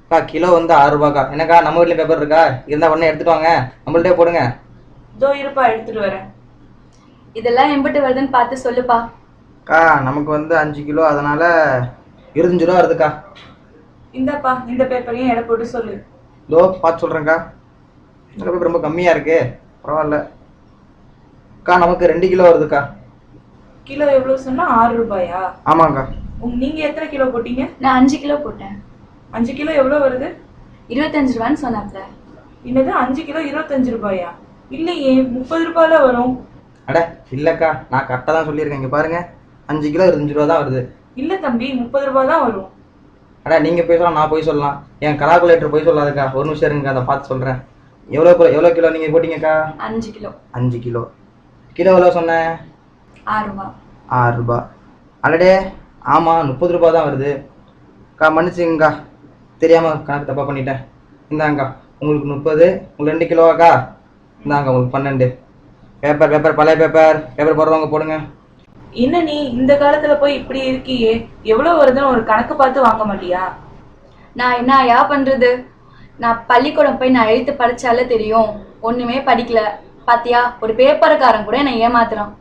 அக்கா கிலோ வந்து 6 ரூபாய்க்கா. என்னக்கா நம்ம வீட்ல பேப்பர் இருக்கா? இருந்தா உடனே எடுத்துட்டு வாங்க, நம்மள்ட்டே போடுங்க. இதோ இருப்பா, எடுத்துட்டு வரேன். இதெல்லாம் எம்பிட்டு வருதுன்னு பார்த்து சொல்லுப்பா. அக்கா நமக்கு வந்து 5 கிலோ, அதனால 25 ரூபா வருதுக்கா. இந்தப்பா, இந்த பேப்பரையும் எடை போட்டு சொல்லு. இதோ பார்த்து சொல்றேன்க்கா. இந்த பேப்பர் ரொம்ப கம்மியா இருக்கு, பரவாயில்ல. அக்கா நமக்கு 2 கிலோ வருதுக்கா. கிலோ எவ்வளவு சொன்னா? 6 ரூபாயா? ஆமாங்கா. நீங்க எத்தனை கிலோ போட்டீங்க? நான் 5 கிலோ போட்டேன். 5 கிலோ எவ்வளவு வருது? 25 ரூபான்னு சொன்னாப்ல. என்னது 5 கிலோ 25 ரூபாயா? இல்லையே, 30 ரூபாயில வரும். அட இல்லக்கா, நான் கரெக்டாக தான் சொல்லியிருக்கேன். இங்கே பாருங்க, 5 கிலோ 25 ரூபா தான் வருது. இல்ல தம்பி, 30 ரூபாய் தான் வரும். அட நீங்க போய் சொல்லலாம், நான் போய் சொல்லலாம். என் கலாகுலேட்டர் போய் சொல்லாதுக்கா. ஒரு நிமிஷம் இருங்க, அதை பார்த்து சொல்றேன். எவ்வளோ கிலோ நீங்க போட்டீங்கக்கா? 5 கிலோ. 5 கிலோ. கிலோ எவ்வளோ சொன்னேன்? 6 ரூபா. 6 ரூபா. அடடே ஆமா, 30 ரூபா தான் வருது. அக்கா மன்னிச்சுங்கக்கா, தெரியாம கணக்கு தப்பா பண்ணிட்டேன். இந்தாங்கக்கா உங்களுக்கு 30, உங்களுக்கு 2 கிலோவாக்கா. இந்தாங்க உங்களுக்கு 12. பேப்பர் பழைய பேப்பர் போடுறவங்க போடுங்க. என்ன நீ இந்த காலத்துல போய் இப்படி இருக்கியே, எவ்வளவு வருதுன்னு ஒரு கணக்கு பார்த்து வாங்க மாட்டியா? நான் என்னயா பண்றது? நான் பள்ளிக்கூடம் போய் நான் எழுத்து படிச்சாலே தெரியும், ஒண்ணுமே படிக்கல. பாத்தியா, ஒரு பேப்பர்காரன் கூட என்னை ஏமாத்துறான்.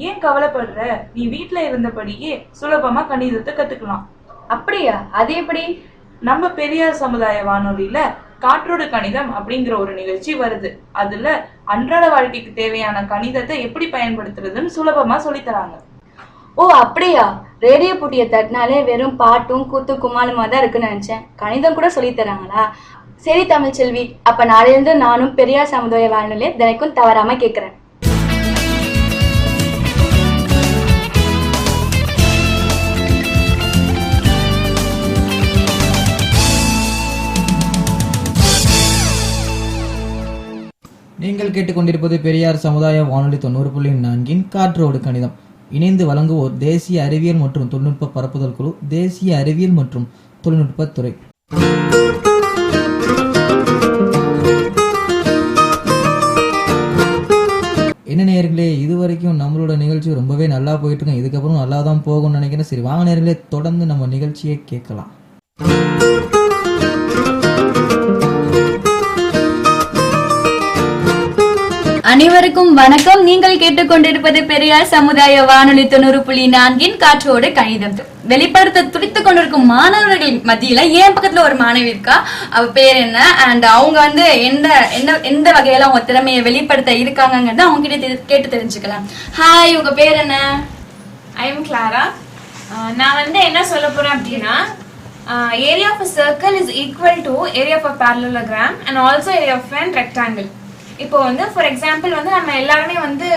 ஏன் கவலைப்படுற? நீ வீட்டுல இருந்தபடியே சுலபமா கணிதத்தை கத்துக்கலாம். அப்படியா? அது எப்படி? நம்ம பெரியார் சமுதாய வானொலியில காற்றோடு கணிதம் அப்படிங்கிற ஒரு நிகழ்ச்சி வருது. அதுல அன்றாட வாழ்க்கைக்கு தேவையான கணிதத்தை எப்படி பயன்படுத்துறதுன்னு சுலபமா சொல்லித்தராங்க. ஓ அப்படியா? ரேடியோ புட்டியை தட்டினாலே வெறும் பாட்டும் கூத்து குமாலுமா தான் இருக்குன்னு நினைச்சேன். கணிதம் கூட சொல்லி தராங்களா? சரி தமிழ் செல்வி, அப்ப நாளையிலிருந்து நானும் பெரியார் சமுதாய வானொலியை தினைக்கும் தவறாம கேட்கிறேன். நீங்கள் கேட்டுக்கொண்டிருப்பது பெரியார் சமுதாய வானொலி 90.4 காற்றோடு கணிதம். இணைந்து வழங்குவோர் தேசிய அறிவியல் மற்றும் தொழில்நுட்ப பரப்புதல் குழு, தேசிய அறிவியல் மற்றும் தொழில்நுட்பத்துறை. என்ன நேயர்களே, இதுவரைக்கும் நம்மளோட நிகழ்ச்சி ரொம்பவே நல்லா போயிட்டு இருக்கோம். இதுக்கப்புறம் நல்லா தான் போகும்னு நினைக்கிறேன். சரி வாங்க நேயர்களே, தொடர்ந்து நம்ம நிகழ்ச்சியை கேட்கலாம். அனைவருக்கும் வணக்கம். நீங்கள் கேட்டுக்கொண்டிருப்பது பெரியார் சமுதாய வானொலி 90.4 காற்றோடு கணிதம். வெளிப்படுத்த துடித்துக் கொண்டிருக்கும் மாணவர்கள் மத்தியில என் பக்கத்துல ஒரு மாணவி இருக்கா. அவ பேர் என்ன அண்ட் அவங்க வந்து எந்த வகையில அவங்க திறமையை வெளிப்படுத்த இருக்காங்கிறத அவங்க கிட்ட கேட்டு தெரிஞ்சுக்கலாம். ஹாய், உங்க பேர் என்ன? I am Clara. நான் வந்து என்ன சொல்ல போறேன் அப்படின்னா, area of a circle is equal to area of a parallelogram and also area of an rectangle. இப்போ வந்து ஃபார் எக்ஸாம்பிள் வந்து நம்ம எல்லாருமே வந்து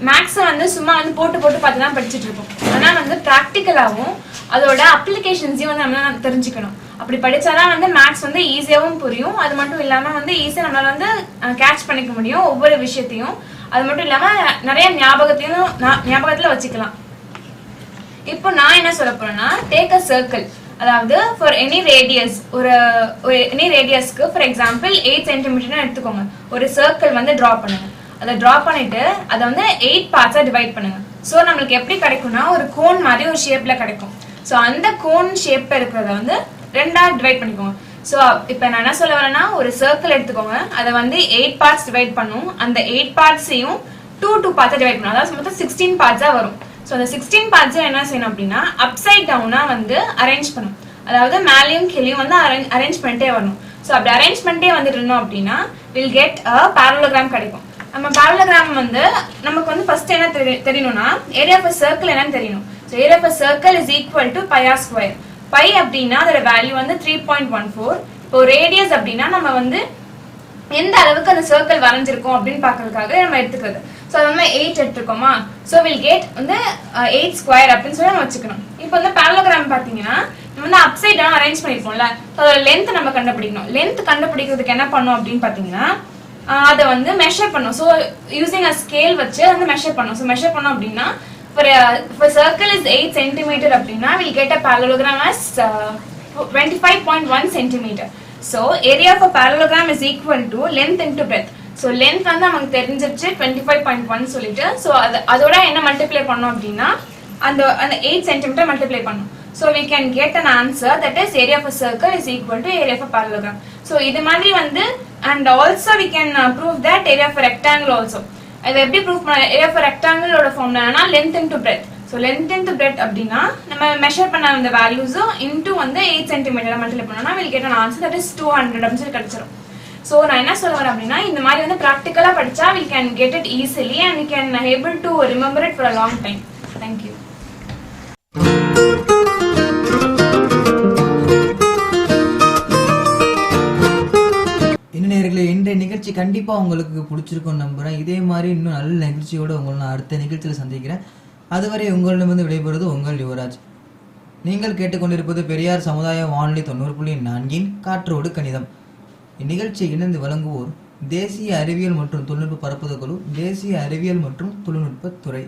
மேக்ஸை வந்து சும்மா வந்து போட்டு பார்த்து தான் படிச்சுட்டு இருக்கோம். ஆனால் வந்து ப்ராக்டிக்கலாகவும் அதோட அப்ளிகேஷன்ஸையும் வந்து நம்மளால தெரிஞ்சுக்கணும். அப்படி படித்தாதான் வந்து மேக்ஸ் வந்து ஈஸியாகவும் புரியும். அது மட்டும் இல்லாமல் வந்து ஈஸியாக நம்மளால வந்து கேட்ச் பண்ணிக்க முடியும் ஒவ்வொரு விஷயத்தையும். அது மட்டும் இல்லாமல் நிறைய ஞாபகத்தில் வச்சுக்கலாம். இப்போ நான் என்ன சொல்ல போறேன்னா, டேக் அ சர்க்கிள். அதாவது ஃபார் எனி ரேடியஸ், ஒரு எனி ரேடியஸ்க்கு ஃபார் எக்ஸாம்பிள் 8 சென்டிமீட்டர்னு எடுத்துக்கோங்க. ஒரு சர்க்கிள் வந்து ட்ரா பண்ணுங்க. அதை ட்ரா பண்ணிட்டு அதை வந்து 8 பார்ட்ஸாக டிவைட் பண்ணுங்க. ஸோ நம்மளுக்கு எப்படி கிடைக்கும்னா, ஒரு கோன் மாதிரி ஒரு ஷேப்ல கிடைக்கும். ஸோ அந்த கோன் ஷேப்ல இருக்கிறத வந்து 2ஆக டிவைட் பண்ணிக்கோங்க. ஸோ இப்போ நான் என்ன சொல்ல வரேன்னா ஒரு சர்க்கிள் எடுத்துக்கோங்க, அதை வந்து 8 பார்ட்ஸ் டிவைட் பண்ணும். அந்த 8 பார்ட்ஸையும் 2 பார்ட்ஸை டிவைட் பண்ணும். அதாவது மொத்தம் 16 பார்ட்ஸாக வரும். ஸோ அந்த 16 பார்ட்ஸை என்ன செய்யணும் அப்படின்னா அப்சைட் டவுனாக வந்து அரேஞ்ச் பண்ணும். அதாவது மேலேயும் கீழேயும் வந்து அரேஞ்ச் பண்ணிட்டே வரணும். ஸோ அப்படி அரேஞ்ச் பண்ணிட்டே வந்துட்டு இருந்தோம் அப்படின்னா வில் கெட் அ பேரலோகிராம் கிடைக்கும். நம்ம பேரலோகிராம் வந்து நமக்கு வந்து ஃபர்ஸ்ட் என்ன தெரியணும்னா ஏரியா ஆஃப் சர்க்கிள் என்னன்னு தெரியணும். So area of circle is equal to pi r square. Pi அப்படின்னா அதோட வேல்யூ வந்து 3.14. இப்போ ரேடியஸ் அப்படின்னா நம்ம வந்து எந்த அளவுக்கு அந்த சர்க்கிள் வரைஞ்சிருக்கோம் அப்படின்னு பார்க்கறதுக்காக நம்ம எடுத்துக்கிறது. ஸோ அது வந்து 8 எடுத்துருக்கோமா, ஸோ வில் கெட் வந்து 8 ஸ்கொயர் அப்படின்னு சொல்லி நம்ம வச்சுக்கணும். இப்போ வந்து பேரலோகிராம் பார்த்தீங்கன்னா நம்ம வந்து அப்சைட் டவுன் அரேஞ்ச் பண்ணிருப்போம்ல, ஸோ அதோட லென்த் நம்ம கண்டுபிடிக்கணும். லென்த் கண்டுபிடிக்கிறதுக்கு என்ன பண்ணோம் அப்படின்னு பார்த்தீங்கன்னா அதை வந்து மெஷர் பண்ணோம். ஸோ யூசிங் அ ஸ்கேல் வச்சு வந்து மெஷர் பண்ணோம். ஸோ மெஷர் பண்ணோம் அப்படின்னா for circle is 8 centimeter அப்படின்னா we'll get a parallelogram as 25.1 centimeter. So area of a parallelogram is equal to length into breadth. So length வந்து நமக்கு தெரிஞ்சிருச்சு 25.1 சொல்லிட்டு, ஸோ அதோட என்ன மல்டிப்ளை பண்ணோம் அப்படின்னா அந்த 8 centimeter மல்டிப்ளை பண்ணோம். So we can get an answer that is area of a circle is equal to area of a parallelogram. So இது மாதிரி வந்து and also we can prove that area of a rectangle also. இதை எப்படி ப்ரூவ் பண்ண, ஏரியா ஆஃப் ரெக்டாங்கிளோட ஃபார்முலா என்னன்னா length into breadth. So length into breadth அப்படின்னா நம்ம மெஷர் பண்ண அந்த வேல்யூஸும் இன்டூ வந்து 8 சென்டிமீட்டர் மல்டிப்ளை பண்ணோம்னா will get an answer that is 200 அப்படின்னு சொல்லி கிடைச்சிரும். ஸோ நான் என்ன சொல்ல வரேன் அப்படின்னா இந்த மாதிரி வந்து ப்ராக்டிக்கலாக படித்தா we can get it easily and we can able to remember it for a long time. Thank you. நேயர்களே, இன்றைய நிகழ்ச்சி கண்டிப்பா உங்களுக்கு பிடிச்சிருக்கும் நம்புறேன். இதே மாதிரி இன்னும் நல்ல நிகழ்ச்சியோட உங்களை நான் அடுத்த நிகழ்ச்சியில் சந்திக்கிறேன். அதுவரை உங்களிடமிருந்து விடைபெறுவது உங்கள் யுவராஜ். நீங்கள் கேட்டுக்கொண்டிருப்பது பெரியார் சமுதாய வானொலி 90.4 காற்றோடு கணிதம். இந்நிகழ்ச்சியை இணைந்து வழங்குவோர் தேசிய அறிவியல் மற்றும் தொழில்நுட்ப பரப்புதல் குழு, தேசிய அறிவியல் மற்றும் தொழில்நுட்ப துறை.